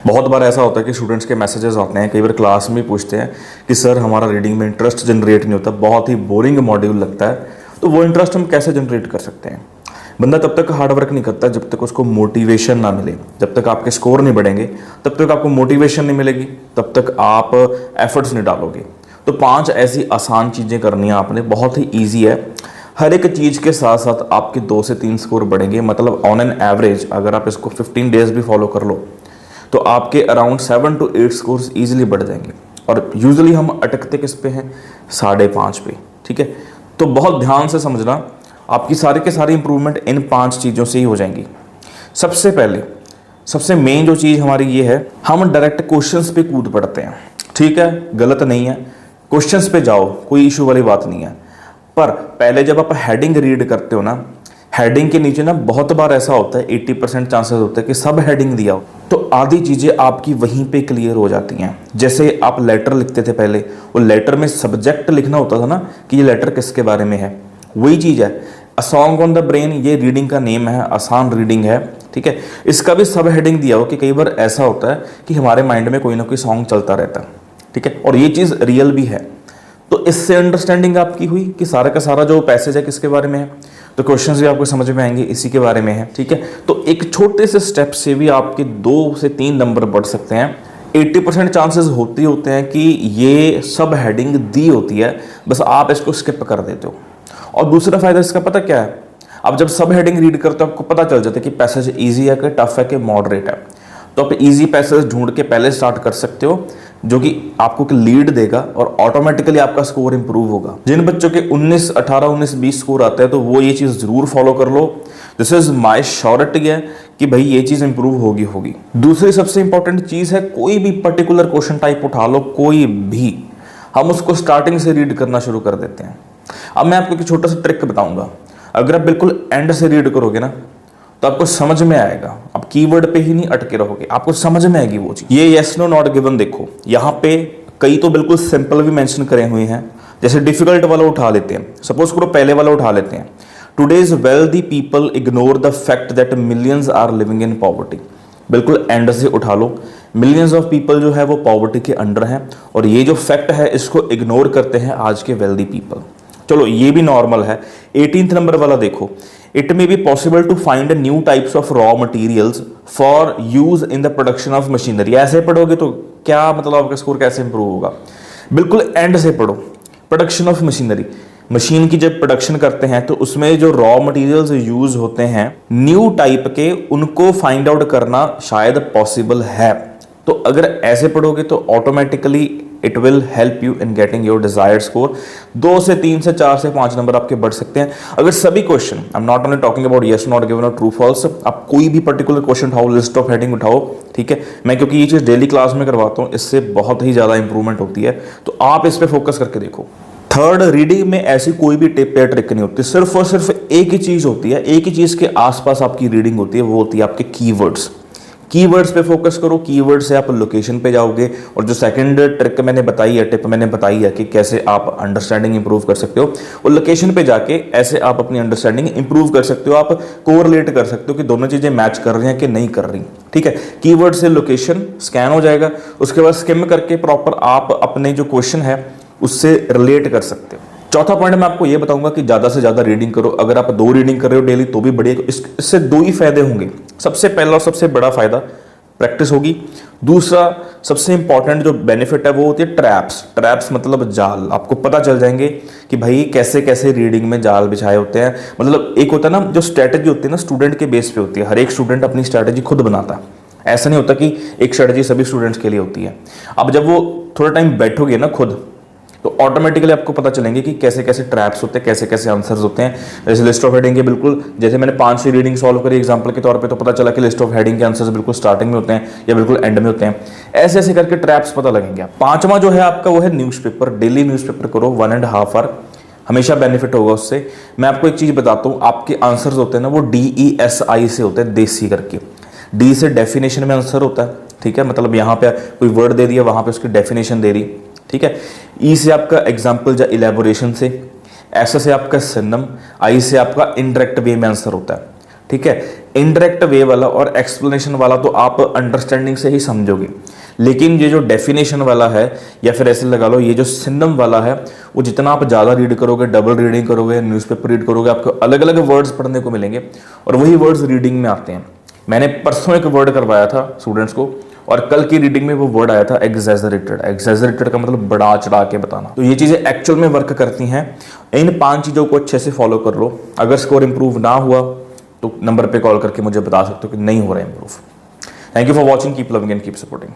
बहुत बार ऐसा होता है कि स्टूडेंट्स के मैसेजेस आते हैं, कई बार क्लास में पूछते हैं कि सर हमारा रीडिंग में इंटरेस्ट जनरेट नहीं होता, बहुत ही बोरिंग मॉड्यूल लगता है। तो वो इंटरेस्ट हम कैसे जनरेट कर सकते हैं? बंदा तब तक हार्ड वर्क नहीं करता जब तक उसको मोटिवेशन ना मिले। जब तक आपके स्कोर नहीं बढ़ेंगे, तब तक आपको मोटिवेशन नहीं मिलेगी, तब तक आप एफर्ट्स नहीं डालोगे। तो 5 ऐसी आसान चीज़ें करनी है आपने, बहुत ही ईजी है। हर एक चीज़ के साथ साथ आपके 2 से 3 स्कोर बढ़ेंगे। मतलब ऑन एन एवरेज अगर आप इसको 15 डेज भी फॉलो कर लो तो आपके अराउंड 7 to 8 स्कोर्स ईजिली बढ़ जाएंगे। और यूजुअली हम अटकते किस पे हैं? 5.5 पे। ठीक है, तो बहुत ध्यान से समझना, आपकी सारे के सारी इंप्रूवमेंट इन 5 चीज़ों से ही हो जाएंगी। सबसे पहले सबसे मेन जो चीज़ हमारी ये है, हम डायरेक्ट क्वेश्चंस पे कूद पड़ते हैं। ठीक है, गलत नहीं है, क्वेश्चंस पे जाओ, कोई इशू वाली बात नहीं है। पर पहले जब आप हेडिंग रीड करते हो ना, हेडिंग के नीचे ना बहुत बार ऐसा होता है, 80% चांसेस होते हैं कि सब हेडिंग दिया हो, तो आधी चीज़ें आपकी वहीं पे क्लियर हो जाती हैं। जैसे आप लेटर लिखते थे पहले, वो लेटर में सब्जेक्ट लिखना होता था ना कि ये लेटर किसके बारे में है, वही चीज़ है। A song on the brain, ये रीडिंग का नेम है, आसान रीडिंग है। ठीक है, इसका भी सब हेडिंग दिया हो कि कई बार ऐसा होता है कि हमारे माइंड में कोई ना कोई सॉन्ग चलता रहता है। ठीक है, और ये चीज़ रियल भी है। तो इससे अंडरस्टैंडिंग आपकी हुई कि सारा का सारा जो पैसेज है किसके बारे में है, तो क्वेश्चंस भी आपको समझ में आएंगे, इसी के बारे में है। ठीक है, तो एक छोटे से स्टेप से भी आपके 2 से 3 नंबर बढ़ सकते हैं। 80% चांसेस होते हैं कि ये सब हेडिंग दी होती है, बस आप इसको स्किप कर देते हो। और दूसरा फायदा इसका पता क्या है? आप जब सब हेडिंग रीड करते हो आपको पता चल जाता है कि पैसेज ईजी है कि टफ है कि मॉडरेट है। तो आप इजी पैसेज ढूंढ के पहले स्टार्ट कर सकते हो, जो कि आपको लीड देगा और ऑटोमेटिकली आपका स्कोर इंप्रूव होगा। जिन बच्चों के 19, 18, 19, 20 स्कोर आते हैं तो वो ये चीज़ जरूर फॉलो कर लो। दिस इज माई श्योरिटी है कि भाई ये चीज़ इंप्रूव होगी। दूसरी सबसे इंपॉर्टेंट चीज़ है, कोई भी पर्टिकुलर क्वेश्चन टाइप उठा लो, कोई भी, हम उसको स्टार्टिंग से रीड करना शुरू कर देते हैं। अब मैं आपको एक छोटा सा ट्रिक बताऊंगा। अगर आप बिल्कुल एंड से रीड करोगे ना तो आपको समझ में आएगा, आप कीवर्ड पे ही नहीं अटके रहोगे, आपको समझ में आएगी वो चीज। ये यस नो नॉट गिवन देखो, यहाँ पे कई तो बिल्कुल सिंपल भी मेंशन करे हुए हैं। जैसे डिफिकल्ट वाला उठा लेते हैं, सपोज करो पहले वाला उठा लेते हैं, today's wealthy people ignore the fact that millions are living in poverty. बिल्कुल एंड से उठा लो, मिलियंस ऑफ पीपल जो है वो पॉवर्टी के अंडर हैं और ये जो फैक्ट है इसको इग्नोर करते हैं आज के वेल्दी पीपल। चलो ये भी नॉर्मल है। 18th नंबर वाला देखो, it may be possible to find new types of raw materials for use in the production of machinery. ऐसे पढ़ोगे तो क्या मतलब आपका स्कोर कैसे इंप्रूव होगा? बिल्कुल एंड से पढ़ो, प्रोडक्शन ऑफ मशीनरी, मशीन की जब प्रोडक्शन करते हैं तो उसमें जो रॉ मटेरियल्स यूज होते हैं न्यू टाइप के, उनको फाइंड आउट करना शायद पॉसिबल है। तो अगर ऐसे पढ़ोगे तो automatically it will help you in getting your desired score. 2 से 3 से 4 से 5 नंबर आपके बढ़ सकते हैं अगर सभी question, I am not only talking about yes not given और ट्रू फॉल्स, आप कोई भी पर्टिकुलर क्वेश्चन उठाओ, लिस्ट ऑफ हेडिंग उठाओ। ठीक है, मैं क्योंकि ये चीज डेली क्लास में करवाता हूँ, इससे बहुत ही ज्यादा इंप्रूवमेंट होती है, तो आप इस पर फोकस करके देखो। थर्ड, रीडिंग में ऐसी कोई भी टिप या ट्रिक नहीं होती, सिर्फ और सिर्फ एक ही चीज होती है, एक ही चीज के आसपास आपकी रीडिंग होती है, वो होती है आपके कीवर्ड्स। कीवर्ड्स पे फोकस करो, कीवर्ड से आप लोकेशन पे जाओगे। और जो सेकंड ट्रिक मैंने बताई है, टिप मैंने बताई है कि कैसे आप अंडरस्टैंडिंग इंप्रूव कर सकते हो, वो लोकेशन पे जाके ऐसे आप अपनी अंडरस्टैंडिंग इंप्रूव कर सकते हो। आप कोरिलेट कर सकते हो कि दोनों चीजें मैच कर रही हैं कि नहीं कर रही। ठीक है, कीवर्ड से लोकेशन स्कैन हो जाएगा, उसके बाद स्किम करके प्रॉपर आप अपने जो क्वेश्चन है उससे रिलेट कर सकते हो। चौथा पॉइंट मैं आपको ये बताऊंगा कि ज्यादा से ज्यादा रीडिंग करो। अगर आप 2 रीडिंग कर रहे हो डेली तो भी बढ़िया, इससे 2 ही फायदे होंगे। सबसे पहला और सबसे बड़ा फायदा प्रैक्टिस होगी। दूसरा सबसे इंपॉर्टेंट जो बेनिफिट है वो होती है ट्रैप्स। ट्रैप्स मतलब जाल, आपको पता चल जाएंगे कि भाई कैसे कैसे रीडिंग में जाल बिछाए होते हैं। मतलब एक होता है ना जो स्ट्रैटेजी होती है ना, स्टूडेंट के बेस पे होती है, हर एक स्टूडेंट अपनी स्ट्रैटेजी खुद बनाता है। ऐसा नहीं होता कि एक स्ट्रैटेजी सभी स्टूडेंट्स के लिए होती है। अब जब वो थोड़ा टाइम बैठोगे ना खुद, तो ऑटोमेटिकली आपको पता चलेंगे कि कैसे कैसे ट्रैप्स होते हैं, कैसे कैसे आंसर्स होते हैं। जैसे लिस्ट ऑफ हेडिंग के बिल्कुल, जैसे मैंने 5 सी रीडिंग सॉल्व करी एग्जांपल के तौर पे, तो पता चला कि लिस्ट ऑफ हेडिंग के आंसर्स बिल्कुल स्टार्टिंग में होते हैं या बिल्कुल एंड में होते हैं। ऐसे ऐसे करके ट्रैप्स पता लगेंगे। 5वां जो है आपका वो है न्यूज़पेपर। डेली न्यूज़पेपर करो 1.5 आवर, हमेशा बेनिफिट होगा उससे। मैं आपको एक चीज बताता हूँ, आपके आंसर्स होते हैं ना वो DESI से होते हैं, देसी करके। डी से डेफिनेशन में आंसर होता है। ठीक है, मतलब यहाँ पे कोई वर्ड दे दिया, वहां पे उसकी डेफिनेशन दे दी। ठीक है, ई से आपका एग्जाम्पल या इलेबोरेशन से, एस से आपका सिनम, आई से आपका इनडायरेक्ट वे में आंसर होता है। ठीक है, इनडायरेक्ट वे वाला और एक्सप्लेनेशन वाला तो आप अंडरस्टैंडिंग से ही समझोगे, लेकिन ये जो डेफिनेशन वाला है या फिर ऐसे लगा लो ये जो सिनोनिम वाला है, वो जितना आप ज़्यादा रीड करोगे, डबल रीडिंग करोगे, न्यूज़पेपर रीड करोगे, आपको अलग अलग वर्ड्स पढ़ने को मिलेंगे और वही वर्ड्स रीडिंग में आते हैं। मैंने परसों एक वर्ड करवाया था स्टूडेंट्स को और कल की रीडिंग में वो वर्ड आया था एग्जैजरेटेड। एग्जैजरेटेड का मतलब बढ़ा चढ़ा के बताना। तो ये चीज़ें एक्चुअल में वर्क करती हैं। इन 5 चीज़ों को अच्छे से फॉलो कर लो। अगर स्कोर इंप्रूव ना हुआ तो नंबर पे कॉल करके मुझे बता सकते हो कि नहीं हो रहा है improve. Thank you for watching, keep loving and keep supporting.